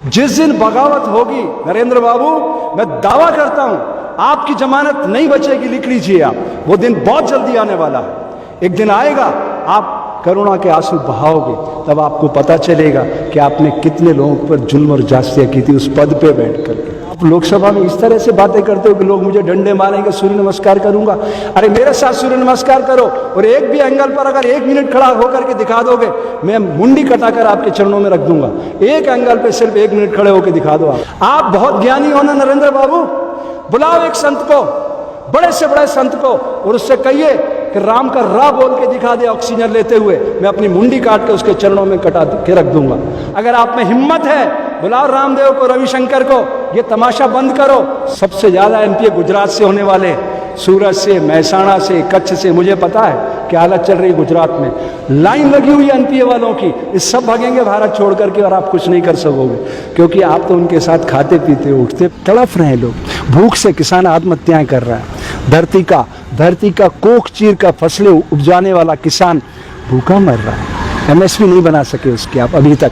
जिस दिन बगावत होगी नरेंद्र बाबू, मैं दावा करता हूं आपकी जमानत नहीं बचेगी, लिख लीजिए आप। वो दिन बहुत जल्दी आने वाला है। एक दिन आएगा, आप करुणा के आंसू बहाओगे, तब आपको पता चलेगा कि आपने कितने लोगों पर जुल्म और जासूसियां की थी उस पद पे बैठ करके। आप लोकसभा में इस तरह से बातें करते हो कि लोग मुझे डंडे मारेंगे, सूर्य नमस्कार करूंगा। अरे मेरे साथ सूर्य नमस्कार करो और एक भी एंगल पर अगर 1 मिनट खड़ा होकर के दिखा दोगे, मैं मुंडी कटाकर आपके चरणों में रख दूंगा। एक एंगल पे सिर्फ 1 मिनट खड़े होकर दिखा दो। आप बहुत ज्ञानी हो ना नरेंद्र बाबू, बुलाओ एक संत को, बड़े से बड़े संत को, और उससे कहिए कि राम का रा बोल के दिखा दे ऑक्सीजन लेते हुए, मैं अपनी मुंडी काट के उसके चरणों में कटा के रख दूंगा। अगर आप में हिम्मत है, बुलाओ रामदेव को, रविशंकर को, ये तमाशा बंद करो। सबसे ज्यादा एमपी गुजरात से होने वाले, सूरत से, महसाणा से, कच्छ से, मुझे पता है क्या हालत चल रही गुजरात में। लाइन लगी हुई है एमपी वालों की, इस सब भागेंगे भारत छोड़ करके और आप कुछ नहीं कर सकोगे, क्योंकि आप तो उनके साथ खाते पीते उठते तड़फ रहे हैं। लोग भूख से, किसान आत्महत्याएं कर रहा है। धरती का कोख चीर का फसलें उपजाने वाला किसान भूखा मर रहा है। एमएसपी नहीं बना सके उसकी आप अभी तक।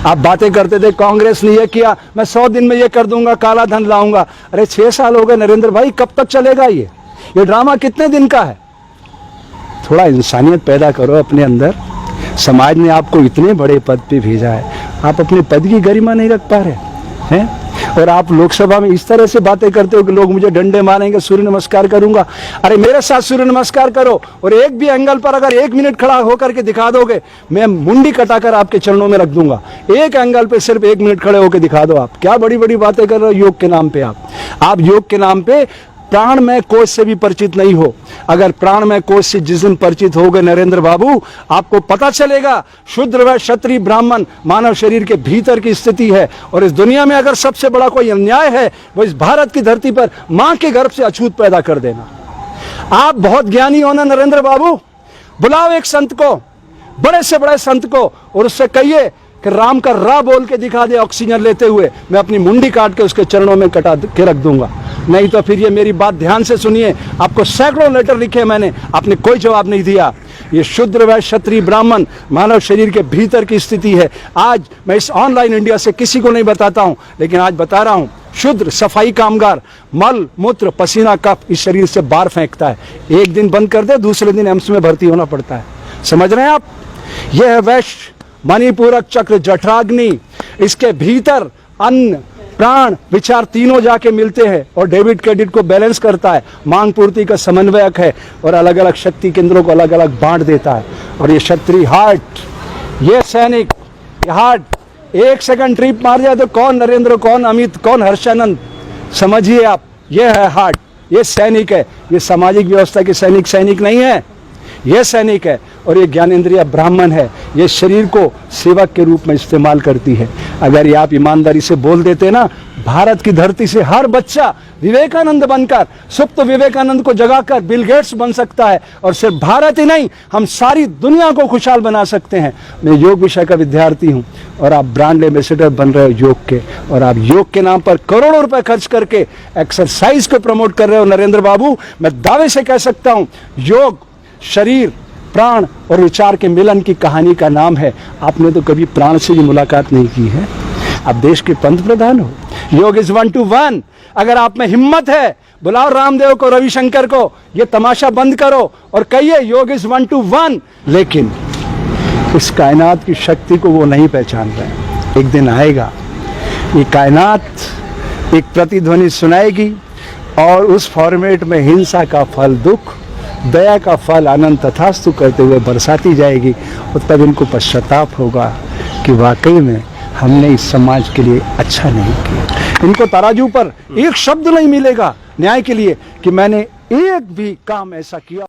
आप बातें करते थे कांग्रेस ने ये किया, मैं 100 दिन में ये कर दूंगा, काला धन लाऊंगा। अरे 6 साल हो गए नरेंद्र भाई, कब तक चलेगा ये ड्रामा कितने दिन का है? थोड़ा इंसानियत पैदा करो अपने अंदर। समाज ने आपको इतने बड़े पद पे भेजा है, आप अपने पद की गरिमा नहीं रख पा रहे हैं, और आप लोकसभा में इस तरह से बातें करते हो कि लोग मुझे डंडे मारेंगे, सूर्य नमस्कार करूंगा। अरे मेरे साथ सूर्य नमस्कार करो और एक भी एंगल पर अगर 1 मिनट खड़ा होकर के दिखा दोगे, मैं मुंडी कटाकर आपके चरणों में रख दूंगा। एक एंगल पे सिर्फ 1 मिनट खड़े होकर दिखा दो। आप क्या बड़ी बड़ी बातें कर रहे हो योग के नाम पे। आप योग के नाम पे प्राणमय कोश से भी परिचित नहीं हो। अगर प्राणमय कोश से जिस दिन परिचित हो गए नरेंद्र बाबू, आपको पता चलेगा शूद्र व क्षत्रिय ब्राह्मण मानव शरीर के भीतर की स्थिति है। और इस दुनिया में अगर सबसे बड़ा कोई अन्याय है, वो इस भारत की धरती पर मां के गर्भ से अछूत पैदा कर देना। आप बहुत ज्ञानी हो ना नरेंद्र बाबू, बुलाओ एक संत को, बड़े से बड़े संत को, और उससे कहिए कि राम का रा बोल के दिखा दे ऑक्सीजन लेते हुए, मैं अपनी मुंडी काट के उसके चरणों में कटा के रख दूंगा। नहीं तो फिर ये मेरी बात ध्यान से सुनिए, आपको सैकड़ों लेटर लिखे मैंने, आपने कोई जवाब नहीं दिया। ये शूद्र व क्षत्रिय ब्राह्मण मानव शरीर के भीतर की स्थिति है। आज मैं इस ऑनलाइन इंडिया से किसी को नहीं बताता हूं, लेकिन आज बता रहा हूं, शूद्र सफाई कामगार मल मूत्र पसीना कफ इस शरीर से बाहर फेंकता है। एक दिन बंद कर दे, दूसरे दिन एम्स में भर्ती होना पड़ता है। समझ रहे हैं आप? यह है वैश्य मणिपूरक चक्र जठराग्नि। इसके भीतर अन्न प्राण विचार तीनों जाके मिलते हैं और डेबिट क्रेडिट को बैलेंस करता है, मांग पूर्ति का समन्वयक है और अलग अलग शक्ति केंद्रों को अलग अलग बांट देता है। और ये क्षत्रिय हार्ट, ये सैनिक, ये हार्ट 1 सेकंड ट्रिप मार जाए तो कौन नरेंद्र, कौन अमित, कौन हर्षानंद, समझिए आप, ये है हार्ट, ये सैनिक है। ये सामाजिक व्यवस्था के सैनिक नहीं है, यह सैनिक है। और ये ज्ञानेंद्रिय ब्राह्मण है, ये शरीर को सेवक के रूप में इस्तेमाल करती है। अगर ये आप ईमानदारी से बोल देते ना, भारत की धरती से हर बच्चा विवेकानंद बनकर, सुप्त विवेकानंद को जगाकर बिल गेट्स बन सकता है। और सिर्फ भारत ही नहीं, हम सारी दुनिया को खुशहाल बना सकते हैं। मैं योग विषय का विद्यार्थी हूँ और आप ब्रांड एम्बेसडर बन रहे हो योग के, और आप योग के नाम पर करोड़ों रुपए खर्च करके एक्सरसाइज को प्रमोट कर रहे हो नरेंद्र बाबू। मैं दावे से कह सकता हूँ, योग शरीर प्राण और विचार के मिलन की कहानी का नाम है। आपने तो कभी प्राण से भी मुलाकात नहीं की है। आप देश के पंत प्रधान हो। योग इज 1 to 1। अगर आप में हिम्मत है, बुलाओ रामदेव को, रविशंकर को, ये तमाशा बंद करो और कहिए योग इज 1 to 1। लेकिन इस कायनात की शक्ति को वो नहीं पहचान रहे। एक दिन आएगा, ये कायनात एक प्रतिध्वनि सुनाएगी और उस फॉर्मेट में हिंसा का फल दुख, दया का फल आनंद तथास्तु करते हुए बरसाती जाएगी। और तब इनको पश्चाताप होगा कि वाकई में हमने इस समाज के लिए अच्छा नहीं किया। इनको तराजू पर एक शब्द नहीं मिलेगा न्याय के लिए कि मैंने एक भी काम ऐसा किया।